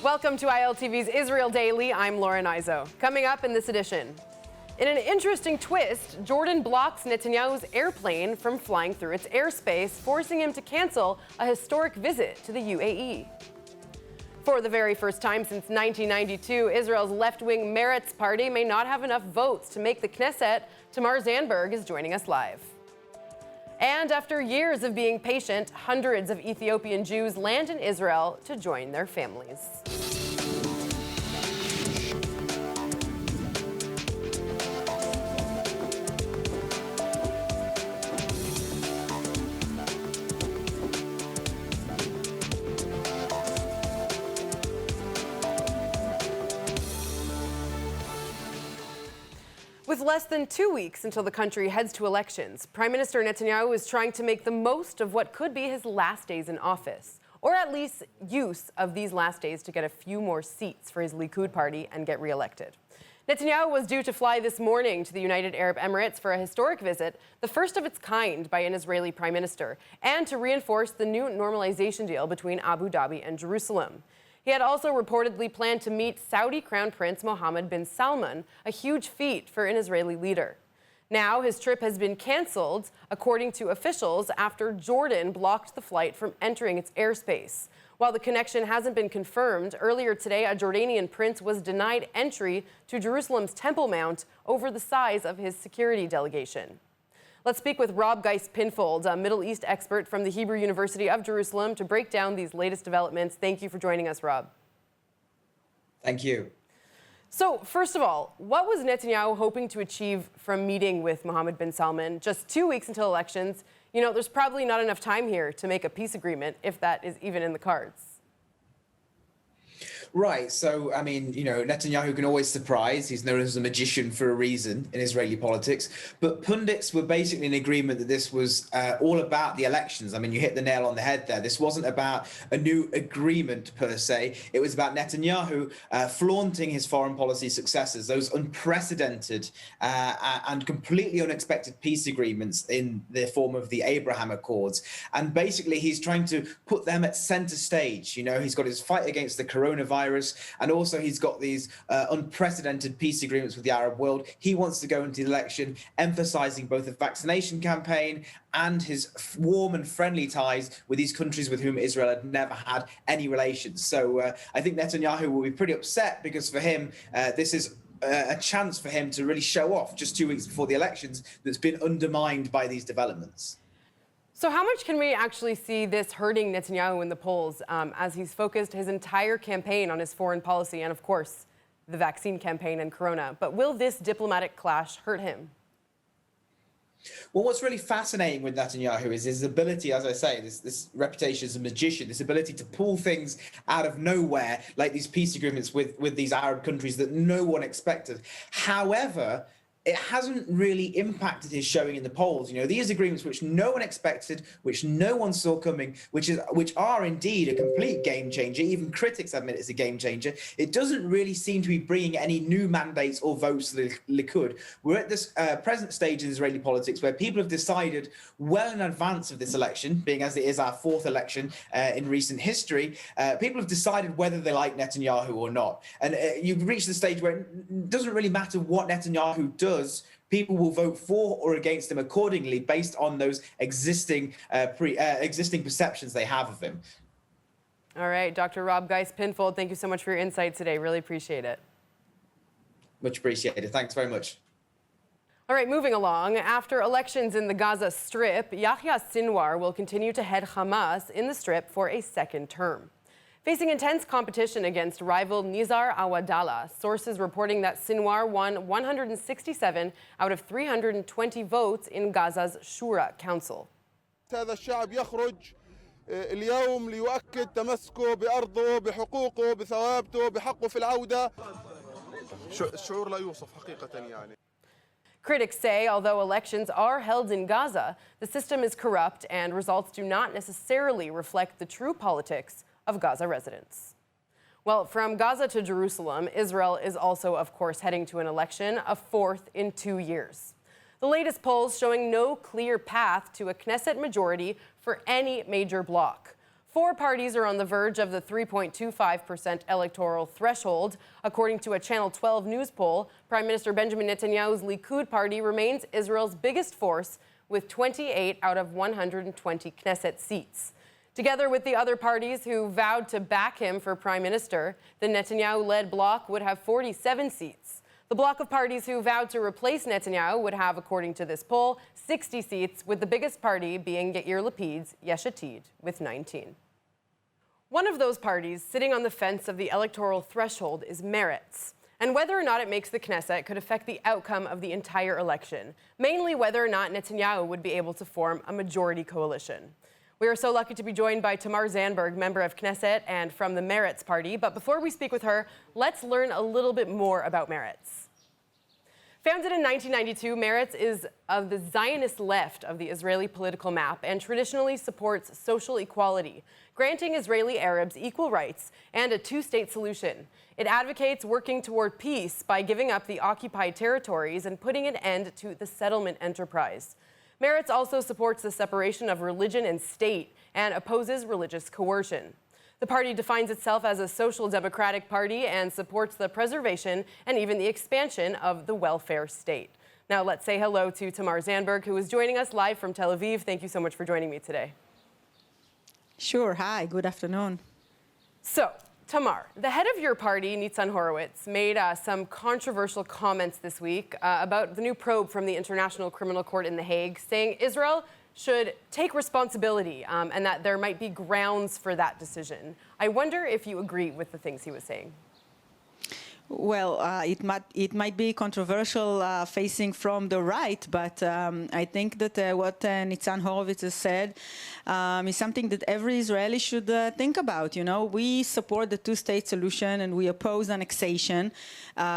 Welcome to ILTV's Israel Daily. I'm Lauren Izo. Coming up in this edition. In an interesting twist, Jordan blocks Netanyahu's airplane from flying through its airspace, forcing him to cancel a historic visit to the UAE. For the very first time since 1992, Israel's left-wing Meretz party may not have enough votes to make the Knesset. Tamar Zandberg is joining us live. And after years of being patient, hundreds of Ethiopian Jews land in Israel to join their families. With less than 2 weeks until the country heads to elections, Prime Minister Netanyahu is trying to make the most of what could be his last days in office, or at least use of these last days to get a few more seats for his Likud party and get reelected. Netanyahu was due to fly this morning to the United Arab Emirates for a historic visit, the first of its kind by an Israeli prime minister, and to reinforce the new normalization deal between Abu Dhabi and Jerusalem. He had also reportedly planned to meet Saudi Crown Prince Mohammed bin Salman, a huge feat for an Israeli leader. Now his trip has been canceled, according to officials, after Jordan blocked the flight from entering its airspace. While the connection hasn't been confirmed, earlier today a Jordanian prince was denied entry to Jerusalem's Temple Mount over the size of his security delegation. Let's speak with Rob Geist-Pinfold, a Middle East expert from the Hebrew University of Jerusalem, to break down these latest developments. Thank you for joining us, Rob. Thank you. So, first of all, what was Netanyahu hoping to achieve from meeting with Mohammed bin Salman just 2 weeks until elections? You know, there's probably not enough time here to make a peace agreement, if that is even in the cards. Right. So, I mean, Netanyahu can always surprise. He's known as a magician for a reason in Israeli politics. But pundits were basically in agreement that this was all about the elections. I mean, you hit the nail on the head there. This wasn't about a new agreement per se. It was about Netanyahu flaunting his foreign policy successes, those unprecedented and completely unexpected peace agreements in the form of the Abraham Accords. And basically, he's trying to put them at center stage. You know, he's got his fight against the coronavirus. And also he's got these unprecedented peace agreements with the Arab world. He wants to go into the election emphasizing both the vaccination campaign and his warm and friendly ties with these countries with whom Israel had never had any relations. So I think Netanyahu will be pretty upset because for him, this is a chance for him to really show off just 2 weeks before the elections that's been undermined by these developments. So how much can we actually see this hurting Netanyahu in the polls as he's focused his entire campaign on his foreign policy and, of course, the vaccine campaign and corona? But will this diplomatic clash hurt him? Well, what's really fascinating with Netanyahu is his ability, as I say, this reputation as a magician, this ability to pull things out of nowhere, like these peace agreements with these Arab countries that no one expected. However, it hasn't really impacted his showing in the polls. You know, these agreements which no one expected, which no one saw coming, which are indeed a complete game changer. Even critics admit it's a game changer. It doesn't really seem to be bringing any new mandates or votes to the Likud. We're at this present stage in Israeli politics where people have decided well in advance of this election, being as it is our fourth election in recent history, people have decided whether they like Netanyahu or not. And you've reached the stage where it doesn't really matter what Netanyahu does. People will vote for or against him accordingly based on those existing perceptions they have of him. All right, Dr. Rob Geist-Pinfold, thank you so much for your insight today. Really appreciate it. Much appreciated. Thanks very much. All right, moving along. After elections in the Gaza Strip, Yahya Sinwar will continue to head Hamas in the Strip for a second term. Facing intense competition against rival Nizar Awadallah, sources reporting that Sinwar won 167 out of 320 votes in Gaza's Shura Council. هذا الشعب يخرج اليوم ليؤكد تمسكه بأرضه بحقوقه بثوابته بحقه في العودة. الشعور لا يوصف حقيقة يعني. Critics say although elections are held in Gaza, the system is corrupt and results do not necessarily reflect the true politics of Gaza residents. Well, from Gaza to Jerusalem, Israel is also, of course, heading to an election, a fourth in 2 years. The latest polls showing no clear path to a Knesset majority for any major bloc. 4 parties are on the verge of the 3.25% electoral threshold. According to a Channel 12 news poll, Prime Minister Benjamin Netanyahu's Likud party remains Israel's biggest force with 28 out of 120 Knesset seats. Together with the other parties who vowed to back him for prime minister, the Netanyahu-led bloc would have 47 seats. The bloc of parties who vowed to replace Netanyahu would have, according to this poll, 60 seats, with the biggest party being Yair Lapid's Yesh Atid with 19. One of those parties sitting on the fence of the electoral threshold is Meretz. And whether or not it makes the Knesset could affect the outcome of the entire election, mainly whether or not Netanyahu would be able to form a majority coalition. We are so lucky to be joined by Tamar Zandberg, member of Knesset and from the Meretz party. But before we speak with her, let's learn a little bit more about Meretz. Founded in 1992, Meretz is of the Zionist left of the Israeli political map and traditionally supports social equality, granting Israeli Arabs equal rights and a two-state solution. It advocates working toward peace by giving up the occupied territories and putting an end to the settlement enterprise. Meretz also supports the separation of religion and state and opposes religious coercion. The party defines itself as a social democratic party and supports the preservation and even the expansion of the welfare state. Now let's say hello to Tamar Zandberg, who is joining us live from Tel Aviv. Thank you so much for joining me today. Sure. Hi. Good afternoon. So, Tamar, the head of your party, Nitzan Horowitz, made some controversial comments this week about the new probe from the International Criminal Court in The Hague, saying Israel should take responsibility and that there might be grounds for that decision. I wonder if you agree with the things he was saying. Well, it might be controversial facing from the right, but I think that what Nitzan Horowitz has said is something that every Israeli should think about. You know, we support the two-state solution and we oppose annexation.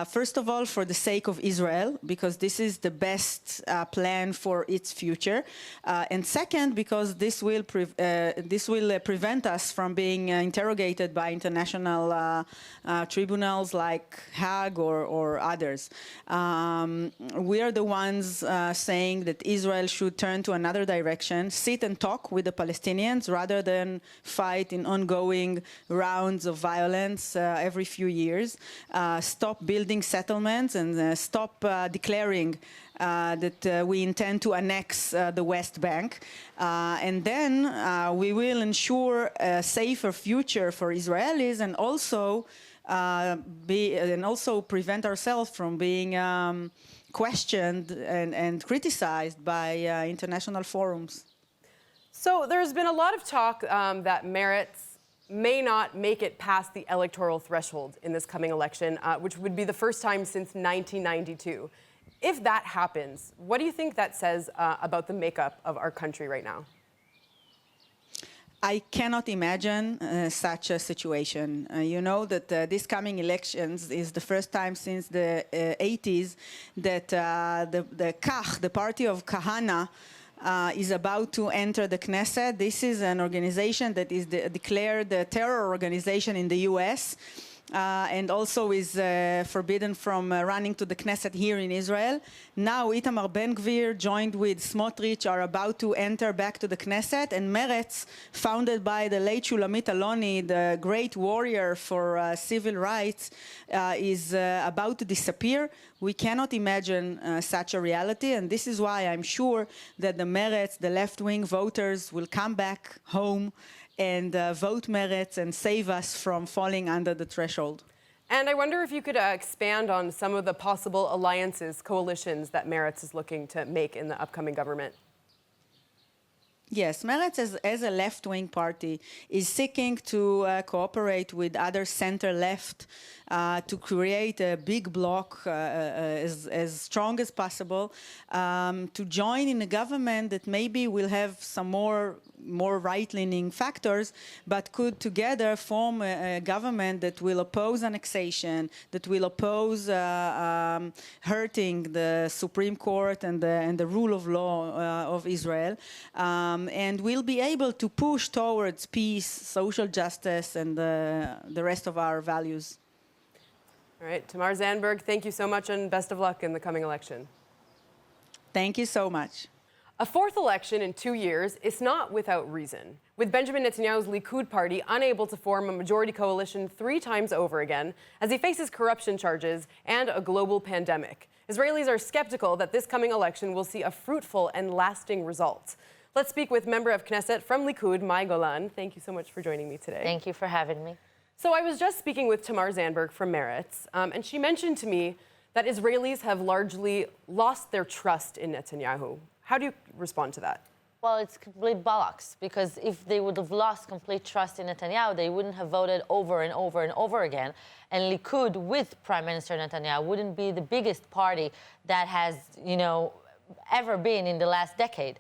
First of all, for the sake of Israel, because this is the best plan for its future, and second, because this will prevent us from being interrogated by international tribunals like Hague or others. We are the ones saying that Israel should turn to another direction, sit and talk with the Palestinians rather than fight in ongoing rounds of violence every few years, stop building settlements and stop declaring that we intend to annex the West Bank. And then we will ensure a safer future for Israelis and also prevent ourselves from being questioned and criticized by international forums. So there's been a lot of talk that Meretz may not make it past the electoral threshold in this coming election, which would be the first time since 1992. If that happens, what do you think that says about the makeup of our country right now? I cannot imagine such a situation. You know that this coming elections is the first time since the 80s that the Kach, the party of Kahana, is about to enter the Knesset. This is an organization that is declared a terror organization in the US. And also is forbidden from running to the Knesset here in Israel. Now Itamar Ben-Gvir joined with Smotrich are about to enter back to the Knesset, and Meretz, founded by the late Shulamit Aloni, the great warrior for civil rights, is about to disappear. We cannot imagine such a reality, and this is why I'm sure that the Meretz, the left-wing voters, will come back home and vote Meretz and save us from falling under the threshold. And I wonder if you could expand on some of the possible alliances, coalitions that Meretz is looking to make in the upcoming government. Yes, Meretz as a left-wing party is seeking to cooperate with other center-left to create a big bloc as strong as possible, to join in a government that maybe will have some more right-leaning factors, but could together form a government that will oppose annexation, that will oppose hurting the Supreme Court and the rule of law of Israel, and will be able to push towards peace, social justice, and the rest of our values. All right, Tamar Zanberg, thank you so much and best of luck in the coming election. Thank you so much. A fourth election in 2 years is not without reason. With Benjamin Netanyahu's Likud party unable to form a majority coalition 3 times over again as he faces corruption charges and a global pandemic, Israelis are skeptical that this coming election will see a fruitful and lasting result. Let's speak with member of Knesset from Likud, Mai Golan. Thank you so much for joining me today. Thank you for having me. So I was just speaking with Tamar Zandberg from Meretz, and she mentioned to me that Israelis have largely lost their trust in Netanyahu. How do you respond to that? Well, it's complete bollocks, because if they would have lost complete trust in Netanyahu, they wouldn't have voted over and over and over again. And Likud with Prime Minister Netanyahu wouldn't be the biggest party that has, ever been in the last decade.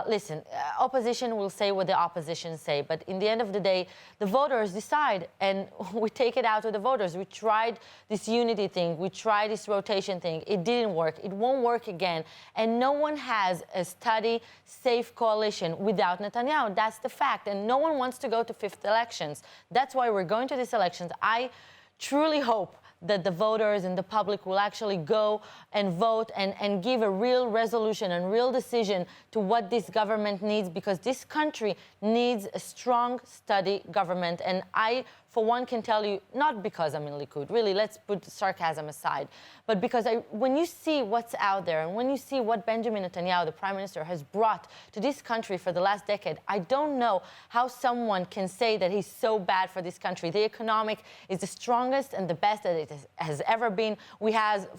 Listen, opposition will say what the opposition say, but in the end of the day, the voters decide, and we take it out to the voters. We tried this unity thing, we tried this rotation thing, it didn't work, it won't work again, and no one has a steady, safe coalition without Netanyahu. That's the fact, and no one wants to go to fifth elections. That's why we're going to these elections. I truly hope that the voters and the public will actually go and vote and give a real resolution and real decision to what this government needs, because this country needs a strong, steady government. And I, for one, can tell you, not because I'm in Likud, really, let's put sarcasm aside, but because when you see what's out there and when you see what Benjamin Netanyahu, the Prime Minister, has brought to this country for the last decade, I don't know how someone can say that he's so bad for this country. The economic is the strongest and the best that it has ever been. We have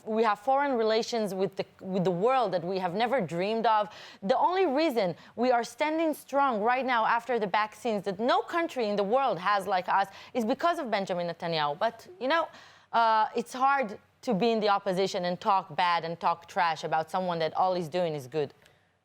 foreign relations with the world that we have never dreamed of. The only reason we are standing strong right now after the vaccines that no country in the world has like us is because of Benjamin Netanyahu. But, it's hard to be in the opposition and talk bad and talk trash about someone that all he's doing is good.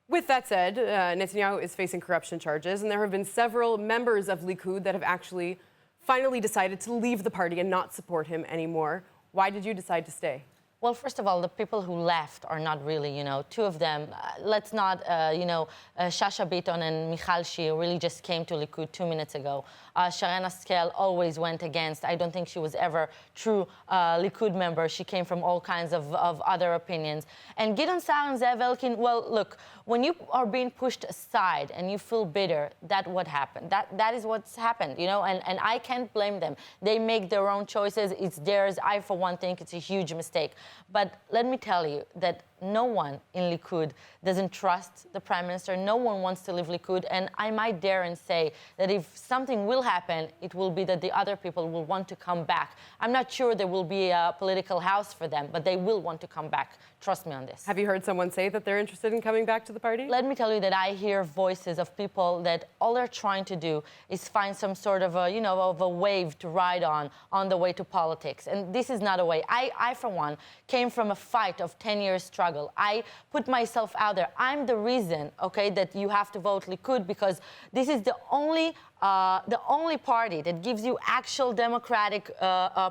With that said, Netanyahu is facing corruption charges, and there have been several members of Likud that have actually finally decided to leave the party and not support him anymore. Why did you decide to stay? Well, first of all, the people who left are not really, two of them. Let's not, Shasha Bitton and Michal Shir really just came to Likud 2 minutes ago. Sharon Askel always went against. I don't think she was ever true Likud member. She came from all kinds of other opinions. And Gideon Sa'ar and Zev Elkin, well, look, when you are being pushed aside and you feel bitter, that's what happened. That is what's happened, and I can't blame them. They make their own choices. It's theirs. I, for one, think it's a huge mistake. But let me tell you that no one in Likud doesn't trust the Prime Minister. No one wants to leave Likud. And I might dare and say that if something will happen, it will be that the other people will want to come back. I'm not sure there will be a political house for them, but they will want to come back. Trust me on this. Have you heard someone say that they're interested in coming back to the party? Let me tell you that I hear voices of people that all they're trying to do is find some sort of a wave to ride on the way to politics. And this is not a way. I, for one, came from a fight of 10 years struggle. I put myself out there. I'm the reason, that you have to vote Likud, because this is the only party that gives you actual democratic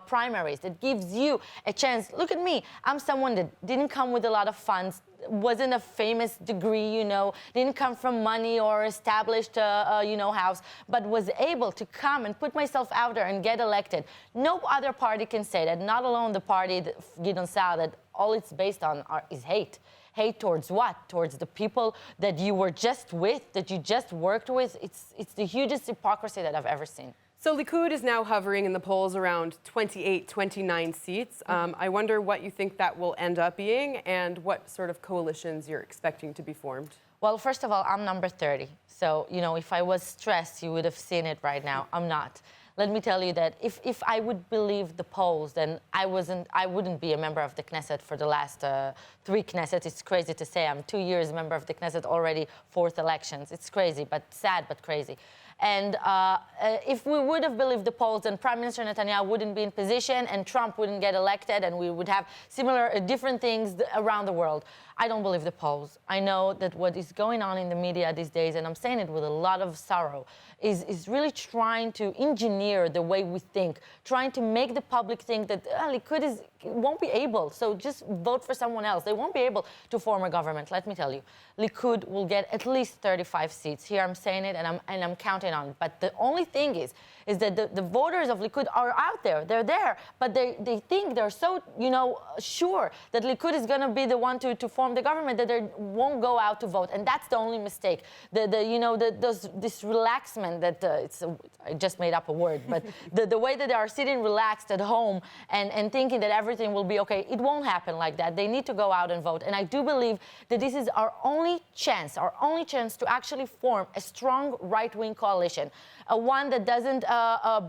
primaries, that gives you a chance. Look at me. I'm someone that didn't come with a lot of funds, wasn't a famous degree, didn't come from money or established, house, but was able to come and put myself out there and get elected. No other party can say that, not alone the party, Gideon Sa'ar, that all it's based on is hate. Hate towards what? Towards the people that you were just with, that you just worked with? It's the hugest hypocrisy that I've ever seen. So Likud is now hovering in the polls around 28, 29 seats. I wonder what you think that will end up being and what sort of coalitions you're expecting to be formed. Well, first of all, I'm number 30. So, if I was stressed, you would have seen it right now. I'm not. Let me tell you that if I would believe the polls, then I wouldn't be a member of the Knesset for the last 3 Knessets. It's crazy to say. I'm 2 years member of the Knesset, already 4th elections. It's crazy, but sad, but crazy. And if we would have believed the polls, then Prime Minister Netanyahu wouldn't be in position and Trump wouldn't get elected, and we would have similar, different things around the world. I don't believe the polls. I know that what is going on in the media these days, and I'm saying it with a lot of sorrow, is really trying to engineer the way we think, trying to make the public think that Likud won't be able, so just vote for someone else. They won't be able to form a government. Let me tell you, Likud will get at least 35 seats. Here I'm saying it, and I'm counting working on it. But the only thing is that the voters of Likud are out there. They're there, but they think they're so, sure that Likud is going to be the one to form the government that they won't go out to vote, and that's the only mistake. This relaxment that I just made up a word, but the way that they are sitting relaxed at home and thinking that everything will be okay, it won't happen like that. They need to go out and vote, and I do believe that this is our only chance to actually form a strong right-wing coalition, one that doesn't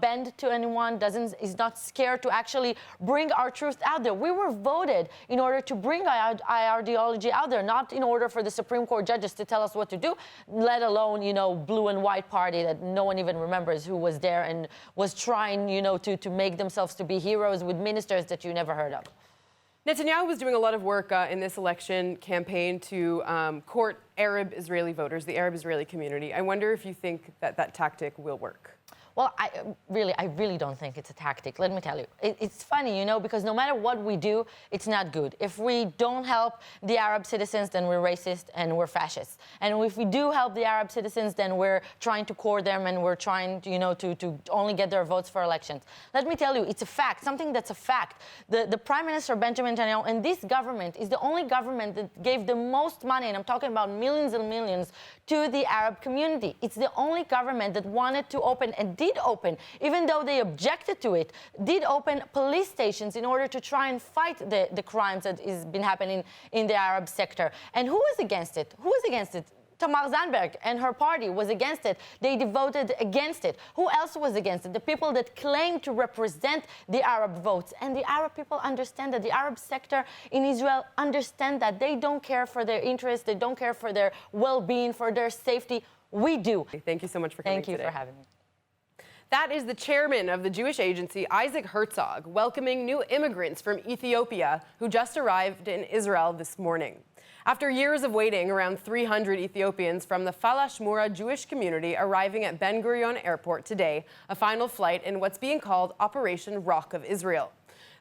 bend to anyone, is not scared to actually bring our truth out there. We were voted in order to bring our ideology out there, not in order for the Supreme Court judges to tell us what to do, let alone, blue and white party that no one even remembers who was there and was trying, to make themselves to be heroes with ministers that you never heard of. Netanyahu was doing a lot of work in this election campaign to court Arab Israeli voters, the Arab Israeli community. I wonder if you think that tactic will work. Well, I really don't think it's a tactic. Let me tell you. It's funny, because no matter what we do, it's not good. If we don't help the Arab citizens, then we're racist and we're fascists. And if we do help the Arab citizens, then we're trying to court them and we're trying, to only get their votes for elections. Let me tell you, it's a fact, something that's a fact. The Prime Minister, Benjamin Netanyahu, and this government is the only government that gave the most money, and I'm talking about millions and millions, to the Arab community. It's the only government that wanted to open and did open, even though they objected to it, did open police stations in order to try and fight the crimes that has been happening in the Arab sector. And who was against it? Who was against it? Tamar Zandberg and her party was against it. They voted against it. Who else was against it? The people that claim to represent the Arab votes. And the Arab people understand that. The Arab sector in Israel understand that. They don't care for their interests. They don't care for their well-being, for their safety. We do. Thank you so much for coming today. Thank you for having me. That is the chairman of the Jewish agency, Isaac Herzog, welcoming new immigrants from Ethiopia who just arrived in Israel this morning. After years of waiting, around 300 Ethiopians from the Falashmura Jewish community arriving at Ben Gurion Airport today, a final flight in what's being called Operation Rock of Israel.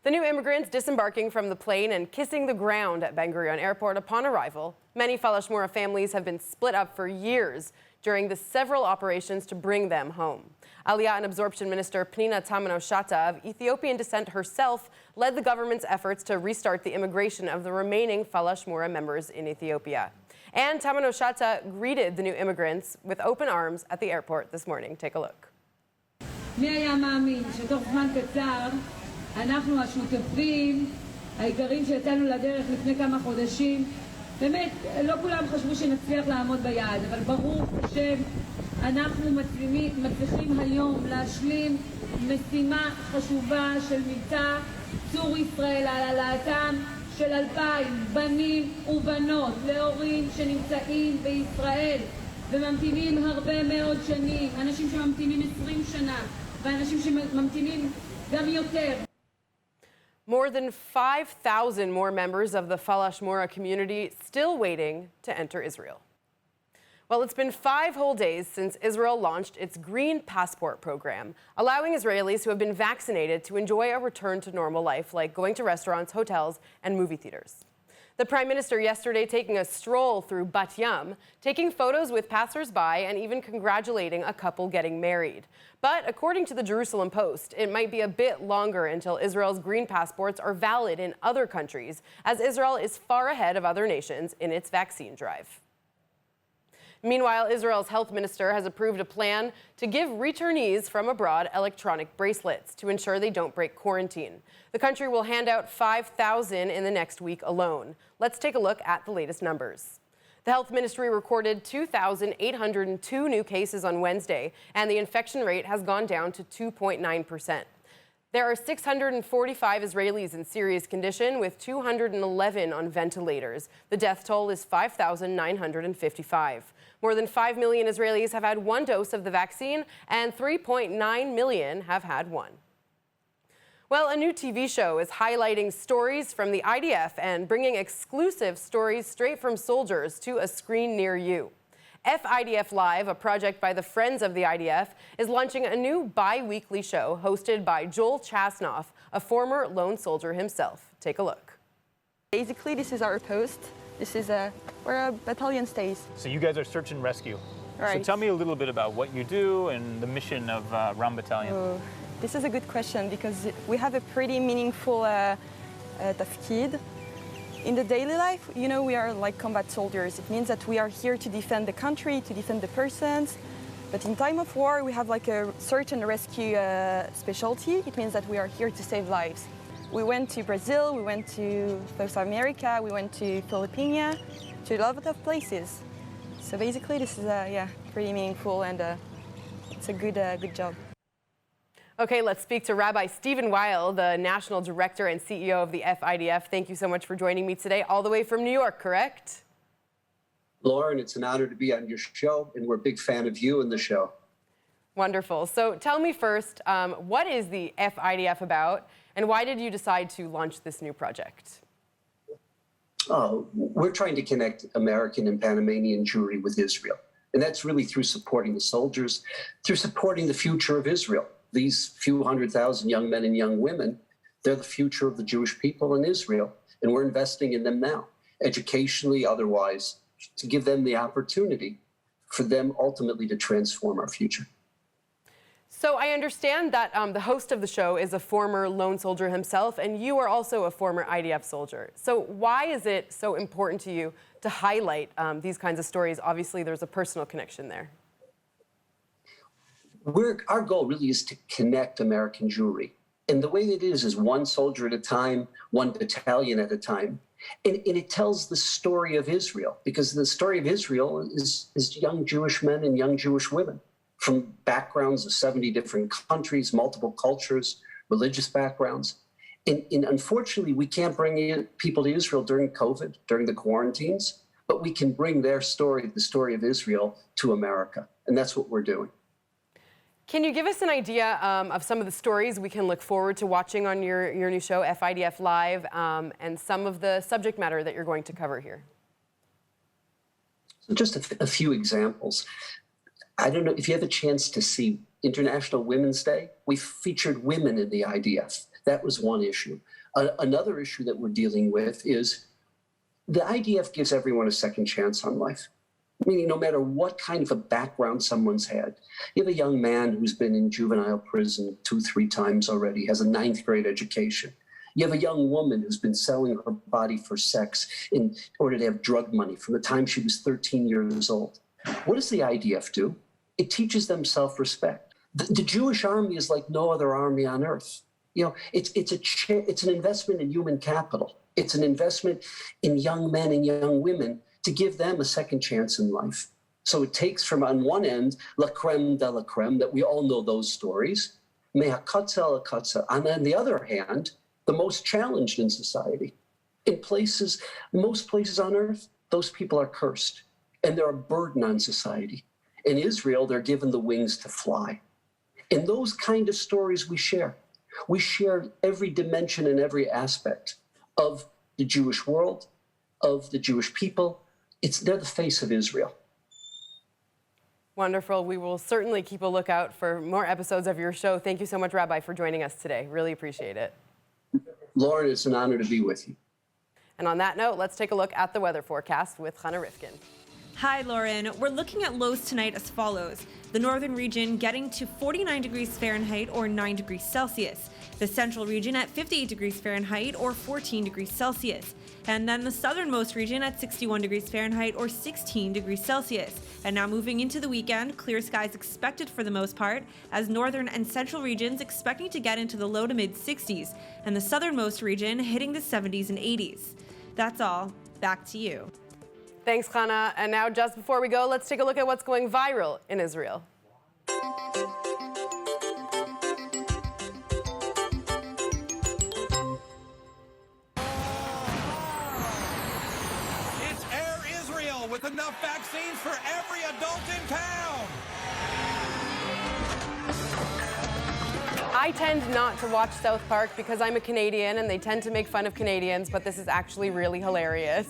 The new immigrants disembarking from the plane and kissing the ground at Ben Gurion Airport upon arrival. Many Falashmura families have been split up for years during the several operations to bring them home. Aliyah and Absorption Minister Pnina Tamano-Shata, of Ethiopian descent herself, led the government's efforts to restart the immigration of the remaining Falashmura members in Ethiopia. And Tamano-Shata greeted the new immigrants with open arms at the airport this morning. Take a look. מי היה מאמין שתוך זמן קצר אנחנו השותפים העיקריים שיצאנו לדרך לפני כמה חודשים. באמת, לא כולם חשבו שנצליח לעמוד ביעד, אבל ברוך השם, אנחנו מצליחים היום להשלים משימה חשובה של מבצע צור ישראל על העלאתם של 2,000 בנים ובנות להורים שנמצאים בישראל וממתינים הרבה מאוד שנים, אנשים שממתינים 20 שנה ואנשים שממתינים גם יותר. More than 5,000 more members of the Falashmura community still waiting to enter Israel. Well, it's been 5 whole days since Israel launched its Green Passport program, allowing Israelis who have been vaccinated to enjoy a return to normal life, like going to restaurants, hotels, and movie theaters. The Prime Minister yesterday taking a stroll through Bat Yam, taking photos with passers-by, and even congratulating a couple getting married. But according to the Jerusalem Post, it might be a bit longer until Israel's green passports are valid in other countries, as Israel is far ahead of other nations in its vaccine drive. Meanwhile, Israel's health minister has approved a plan to give returnees from abroad electronic bracelets to ensure they don't break quarantine. The country will hand out 5,000 in the next week alone. Let's take a look at the latest numbers. The health ministry recorded 2,802 new cases on Wednesday, and the infection rate has gone down to 2.9%. There are 645 Israelis in serious condition, with 211 on ventilators. The death toll is 5,955. More than 5 million Israelis have had 1 dose of the vaccine, and 3.9 million have had 1. Well, a new TV show is highlighting stories from the IDF and bringing exclusive stories straight from soldiers to a screen near you. FIDF Live, a project by the Friends of the IDF, is launching a new bi-weekly show hosted by Joel Chasnoff, a former lone soldier himself. Take a look. Basically, this is our post. This is where our battalion stays. So you guys are search and rescue? Right. So tell me a little bit about what you do and the mission of Ram Battalion. This is a good question because we have a pretty meaningful tafkid. In the daily life, you know, we are like combat soldiers. It means that we are here to defend the country, to defend the persons. But in time of war, we have like a certain rescue specialty. It means that we are here to save lives. We went to Brazil, we went to South America, we went to Philippines, to a lot of places. So basically, this is pretty meaningful, and it's a good job. Okay, let's speak to Rabbi Stephen Weil, the National Director and CEO of the FIDF. Thank you so much for joining me today, all the way from New York, correct? Lauren, it's an honor to be on your show, and we're a big fan of you and the show. Wonderful. So tell me first, what is the FIDF about, and why did you decide to launch this new project? We're trying to connect American and Panamanian Jewry with Israel. And that's really through supporting the soldiers, through supporting the future of Israel. These few 100,000 young men and young women, they're the future of the Jewish people in Israel. And we're investing in them now, educationally, otherwise, to give them the opportunity for them ultimately to transform our future. So I understand that the host of the show is a former lone soldier himself, and you are also a former IDF soldier. So why is it so important to you to highlight these kinds of stories? Obviously, there's a personal connection there. Our goal really is to connect American Jewry. And the way it is one soldier at a time, one battalion at a time. And it tells the story of Israel, because the story of Israel is young Jewish men and young Jewish women from backgrounds of 70 different countries, multiple cultures, religious backgrounds. And unfortunately, we can't bring people to Israel during COVID, during the quarantines, but we can bring their story, the story of Israel, to America. And that's what we're doing. Can you give us an idea of some of the stories we can look forward to watching on your new show, FIDF Live, and some of the subject matter that you're going to cover here? So just a few examples. I don't know if you have a chance to see International Women's Day. We featured women in the IDF. That was one issue. Another issue that we're dealing with is the IDF gives everyone a second chance on life. Meaning no matter what kind of a background someone's had. You have a young man who's been in juvenile prison 2-3 times already, has a 9th grade education. You have a young woman who's been selling her body for sex in order to have drug money from the time she was 13 years old. What does the IDF do? It teaches them self-respect. The Jewish army is like no other army on earth. You know, it's an investment in human capital. It's an investment in young men and young women to give them a second chance in life. So it takes from on one end, la creme de la creme, that we all know those stories, mehakatza la katza, and on the other hand, the most challenged in society. In places, most places on earth, those people are cursed, and they're a burden on society. In Israel, they're given the wings to fly. And those kind of stories we share. We share every dimension and every aspect of the Jewish world, of the Jewish people. They're the face of Israel. Wonderful. We will certainly keep a lookout for more episodes of your show. Thank you so much, Rabbi, for joining us today. Really appreciate it. Lauren, it's an honor to be with you. And on that note, let's take a look at the weather forecast with Chana Rifkin. Hi, Lauren. We're looking at lows tonight as follows. The northern region getting to 49 degrees Fahrenheit or 9 degrees Celsius. The central region at 58 degrees Fahrenheit or 14 degrees Celsius. And then the southernmost region at 61 degrees Fahrenheit or 16 degrees Celsius. And now moving into the weekend, clear skies expected for the most part, as northern and central regions expecting to get into the low to mid 60s, and the southernmost region hitting the 70s and 80s. That's all. Back to you. Thanks, Chana. And now, just before we go, let's take a look at what's going viral in Israel. It's Air Israel with enough vaccines for every adult in town. I tend not to watch South Park because I'm a Canadian and they tend to make fun of Canadians, but this is actually really hilarious.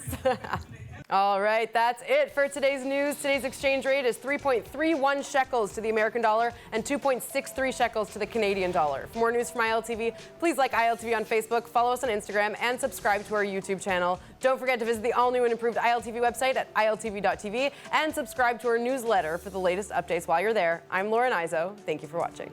All right, that's it for today's news. Today's exchange rate is 3.31 shekels to the American dollar and 2.63 shekels to the Canadian dollar. For more news from ILTV, please like ILTV on Facebook, follow us on Instagram, and subscribe to our YouTube channel. Don't forget to visit the all-new and improved ILTV website at iltv.tv and subscribe to our newsletter for the latest updates while you're there. I'm Lauren Izzo. Thank you for watching.